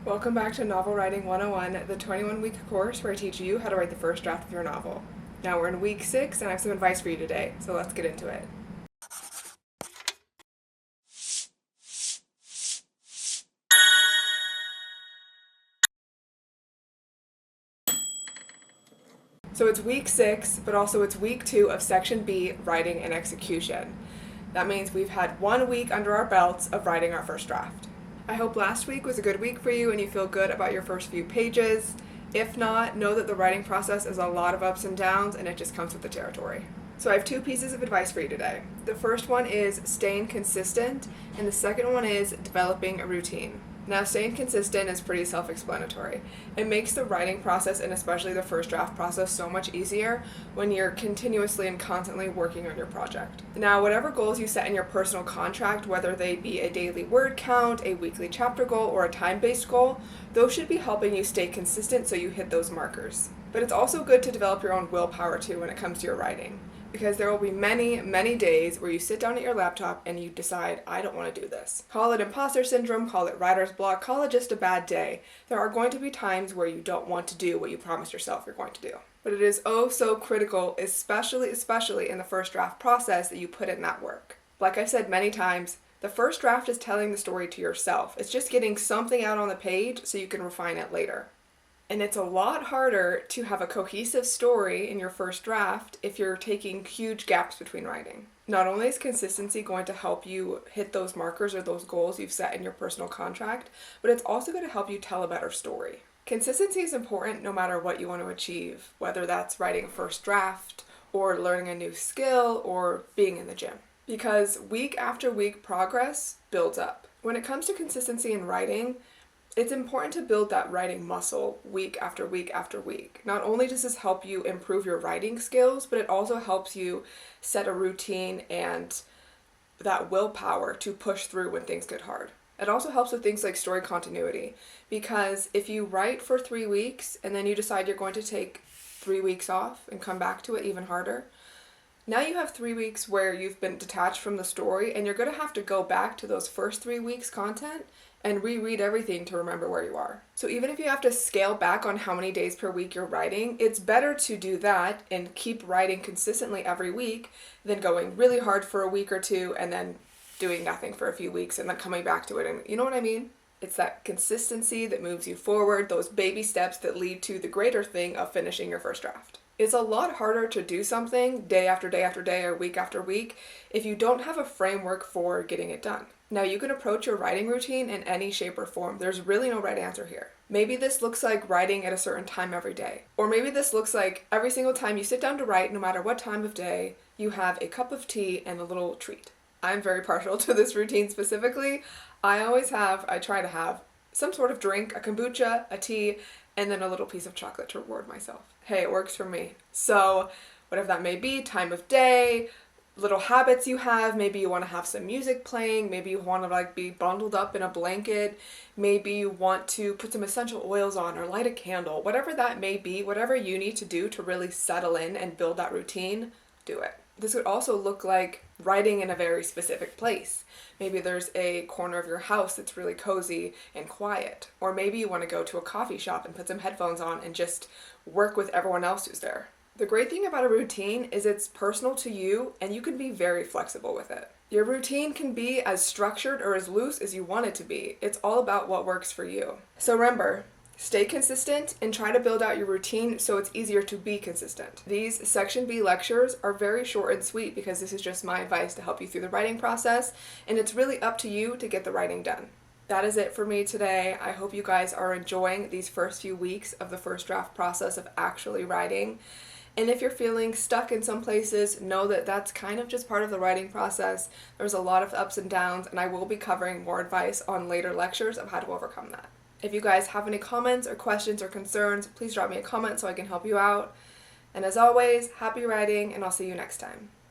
Welcome back to Novel Writing 101, the 21-week course where I teach you how to write the first draft of your novel. Now we're in week 6 and I have some advice for you today, so let's get into it. So it's week 6, but also it's week 2 of section B, writing and execution. That means we've had 1 week under our belts of writing our first draft. I hope last week was a good week for you and you feel good about your first few pages. If not, know that the writing process is a lot of ups and downs and it just comes with the territory. So I have 2 pieces of advice for you today. The first one is staying consistent, and the second one is developing a routine. Now, staying consistent is pretty self-explanatory. It makes the writing process, and especially the first draft process, so much easier when you're continuously and constantly working on your project. Now, whatever goals you set in your personal contract, whether they be a daily word count, a weekly chapter goal, or a time-based goal, those should be helping you stay consistent so you hit those markers. But it's also good to develop your own willpower too when it comes to your writing, because there will be many, many days where you sit down at your laptop and you decide, I don't want to do this. Call it imposter syndrome, call it writer's block, call it just a bad day. There are going to be times where you don't want to do what you promised yourself you're going to do. But it is oh so critical, especially in the first draft process, that you put in that work. Like I've said many times, the first draft is telling the story to yourself. It's just getting something out on the page so you can refine it later. And it's a lot harder to have a cohesive story in your first draft if you're taking huge gaps between writing. Not only is consistency going to help you hit those markers or those goals you've set in your personal contract, but it's also going to help you tell a better story. Consistency is important no matter what you want to achieve, whether that's writing a first draft or learning a new skill or being in the gym. Because week after week progress builds up. When it comes to consistency in writing, it's important to build that writing muscle week after week after week. Not only does this help you improve your writing skills, but it also helps you set a routine and that willpower to push through when things get hard. It also helps with things like story continuity, because if you write for 3 weeks and then you decide you're going to take 3 weeks off and come back to it even harder, now you have 3 weeks where you've been detached from the story and you're going to have to go back to those first 3 weeks content and reread everything to remember where you are. So even if you have to scale back on how many days per week you're writing, it's better to do that and keep writing consistently every week than going really hard for a week or two and then doing nothing for a few weeks and then coming back to it. And you know what I mean? It's that consistency that moves you forward, those baby steps that lead to the greater thing of finishing your first draft. It's a lot harder to do something day after day after day or week after week if you don't have a framework for getting it done. Now, you can approach your writing routine in any shape or form. There's really no right answer here. Maybe this looks like writing at a certain time every day. Or maybe this looks like every single time you sit down to write, no matter what time of day, you have a cup of tea and a little treat. I'm very partial to this routine specifically. I try to have some sort of drink, a kombucha, a tea, and then a little piece of chocolate to reward myself. Hey, it works for me. So whatever that may be, time of day, little habits you have, maybe you want to have some music playing, maybe you want to be bundled up in a blanket, maybe you want to put some essential oils on or light a candle, whatever that may be, whatever you need to do to really settle in and build that routine, do it. This would also look like writing in a very specific place. Maybe there's a corner of your house that's really cozy and quiet. Or maybe you want to go to a coffee shop and put some headphones on and just work with everyone else who's there. The great thing about a routine is it's personal to you and you can be very flexible with it. Your routine can be as structured or as loose as you want it to be. It's all about what works for you. So remember, stay consistent and try to build out your routine so it's easier to be consistent. These Section B lectures are very short and sweet because this is just my advice to help you through the writing process, and it's really up to you to get the writing done. That is it for me today. I hope you guys are enjoying these first few weeks of the first draft process of actually writing. And if you're feeling stuck in some places, know that that's kind of just part of the writing process. There's a lot of ups and downs, and I will be covering more advice on later lectures of how to overcome that. If you guys have any comments or questions or concerns, please drop me a comment so I can help you out. And as always, happy writing, and I'll see you next time.